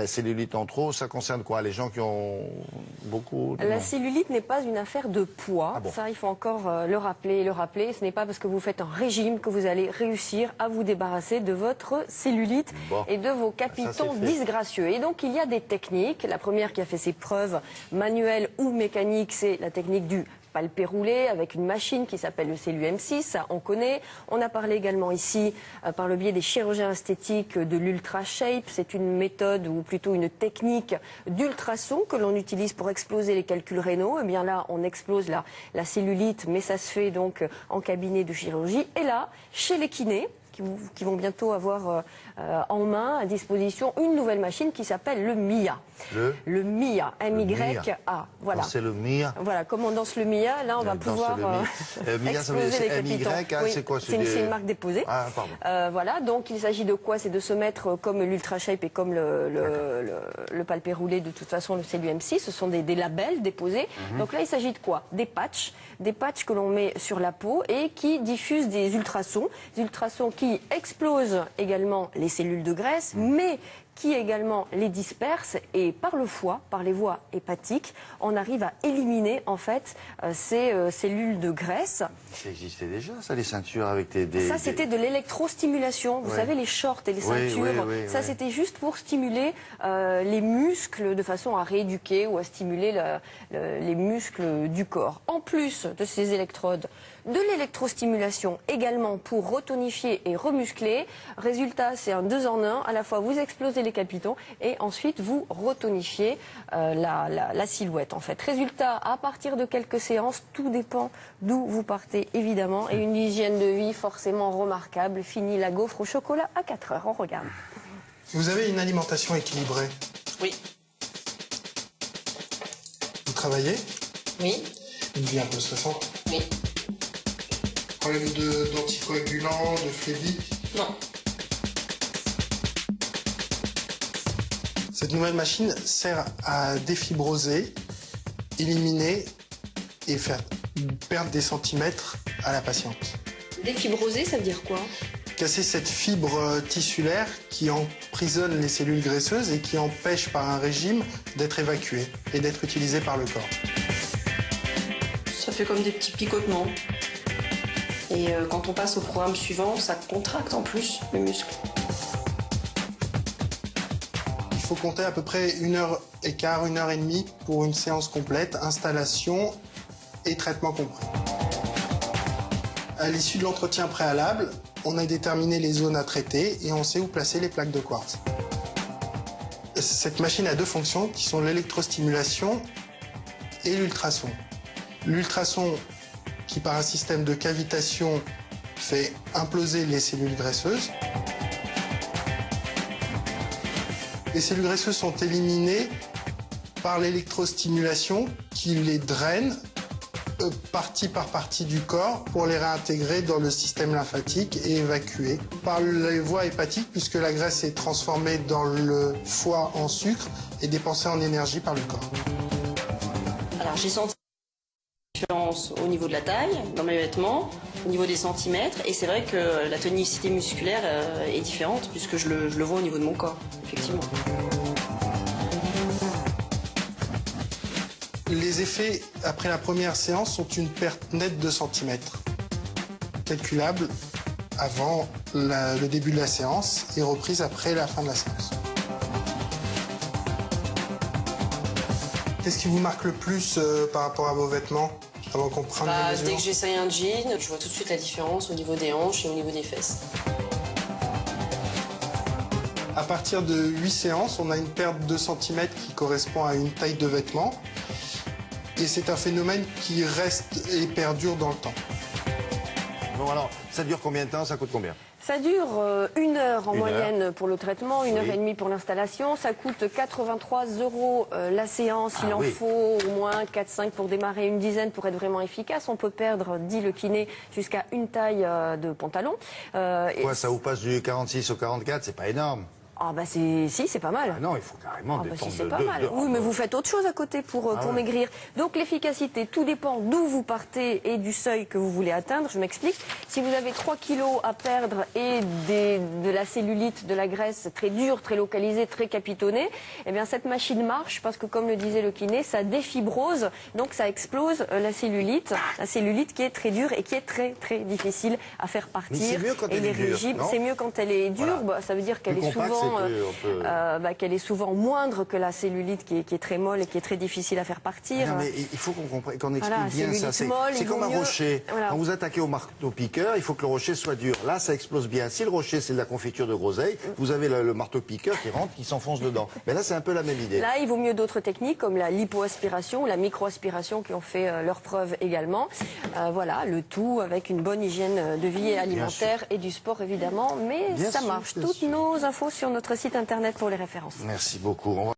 La cellulite en trop, ça concerne quoi? Les gens qui ont beaucoup... La cellulite n'est pas une affaire de poids. Ah bon? Ça, il faut encore le rappeler. Ce n'est pas parce que vous faites un régime que vous allez réussir à vous débarrasser de votre cellulite et de vos capitons disgracieux. Et donc, il y a des techniques. La première qui a fait ses preuves, manuelles ou mécaniques, c'est la technique du palpé roulé avec une machine qui s'appelle le CELU-M6, ça on connaît. On a parlé également ici, par le biais des chirurgiens esthétiques, de l'Ultra Shape. C'est une méthode ou plutôt une technique d'ultrason que l'on utilise pour exploser les calculs rénaux. Et bien là, on explose la cellulite, mais ça se fait donc en cabinet de chirurgie. Et là, chez les kinés, qui vont bientôt avoir en main, à disposition, une nouvelle machine qui s'appelle le MIA. Le MIA, M-Y-A. Voilà. C'est le MIA. Voilà, comme on danse le MIA, là on va pouvoir exploser les capitons. Oui, c'est quoi? C'est une marque déposée. Ah, pardon. Voilà, donc il s'agit de quoi? C'est de se mettre comme l'Ultra Shape et comme le palpé roulé, de toute façon le CELU-M6. Ce sont des labels déposés. Donc là il s'agit de quoi? Des patchs que l'on met sur la peau et qui diffusent des ultrasons qui explosent également les cellules de graisse, mais qui également les dispersent, et par le foie, par les voies hépatiques, on arrive à éliminer en fait ces cellules de graisse. Ça existait déjà, ça, les ceintures avec Ça, c'était de l'électrostimulation. Vous savez, les shorts et les ceintures, ça c'était juste pour stimuler les muscles de façon à rééduquer ou à stimuler les muscles du corps. En plus de ces électrodes, de l'électrostimulation également pour retonifier et remuscler. Résultat, c'est un 2 en 1. À la fois, vous explosez les capitons et ensuite vous retonifiez la silhouette en fait. Résultat, à partir de quelques séances, tout dépend d'où vous partez évidemment, et une hygiène de vie forcément remarquable. Fini la gaufre au chocolat à 4 heures. On regarde. Vous avez une alimentation équilibrée? Oui. Vous travaillez? Oui. Une vie un peu stressante? Oui. Problème d'anticoagulants, de phlébite? Non. Cette nouvelle machine sert à défibroser, éliminer et faire perdre des centimètres à la patiente. Défibroser, ça veut dire quoi? Casser cette fibre tissulaire qui emprisonne les cellules graisseuses et qui empêche par un régime d'être évacuée et d'être utilisée par le corps. Ça fait comme des petits picotements. Et quand on passe au programme suivant, ça contracte en plus le muscle. Il faut compter à peu près 1h15, 1h30 pour une séance complète, installation et traitement compris. À l'issue de l'entretien préalable, on a déterminé les zones à traiter et on sait où placer les plaques de quartz. Cette machine a deux fonctions qui sont l'électrostimulation et l'ultrason. L'ultrason, qui par un système de cavitation fait imploser les cellules graisseuses. Les cellules graisseuses sont éliminées par l'électrostimulation qui les draine partie par partie du corps pour les réintégrer dans le système lymphatique et évacuer par les voies hépatiques, puisque la graisse est transformée dans le foie en sucre et dépensée en énergie par le corps. Alors j'ai senti une différence au niveau de la taille, dans mes vêtements, au niveau des centimètres, et c'est vrai que la tonicité musculaire est différente puisque je le vois au niveau de mon corps, effectivement. Les effets après la première séance sont une perte nette de centimètres, calculable avant le début de la séance et reprise après la fin de la séance. Qu'est-ce qui vous marque le plus par rapport à vos vêtements avant qu'on prenne les mesures? Dès que j'essaye un jean, je vois tout de suite la différence au niveau des hanches et au niveau des fesses. À partir de 8 séances, on a une perte de centimètres qui correspond à une taille de vêtement. Et c'est un phénomène qui reste et perdure dans le temps. Bon, alors, ça dure combien de temps? Ça coûte combien? Ça dure 1 heure en moyenne pour le traitement, 1h30 pour l'installation. Ça coûte 83 € la séance. Il en faut au moins 4-5 pour démarrer, une dizaine pour être vraiment efficace. On peut perdre, dit le kiné, jusqu'à une taille de pantalon. Ça vous passe du 46 au 44, c'est pas énorme. Ah bah si, c'est pas mal. Ah non, il faut carrément Ah bah détendre si, c'est pas mal. Oui, mais vous faites autre chose à côté pour maigrir. Donc l'efficacité, tout dépend d'où vous partez et du seuil que vous voulez atteindre. Je m'explique. Si vous avez 3 kilos à perdre et de la cellulite, de la graisse très dure, très localisée, très capitonnée, eh bien cette machine marche parce que, comme le disait le kiné, ça défibrose, donc ça explose la cellulite qui est très dure et qui est très très difficile à faire partir. Mais c'est mieux quand elle est dure, non ? C'est mieux quand elle est dure. Voilà. Bah, ça veut dire qu'elle est souvent moindre que la cellulite qui est très molle et qui est très difficile à faire partir. Non, mais il faut qu'on comprenne, qu'on explique bien ça. C'est comme un rocher. Voilà. Quand vous attaquez au marteau-piqueur, il faut que le rocher soit dur. Là, ça explose bien. Si le rocher, c'est de la confiture de groseille, vous avez le marteau-piqueur qui rentre, qui s'enfonce dedans. Mais là, c'est un peu la même idée. Là, il vaut mieux d'autres techniques comme la lipoaspiration ou la microaspiration qui ont fait leur preuve également. Voilà, le tout avec une bonne hygiène de vie alimentaire et du sport évidemment. Mais ça marche. Toutes nos infos sur notre site internet pour les références. Merci beaucoup.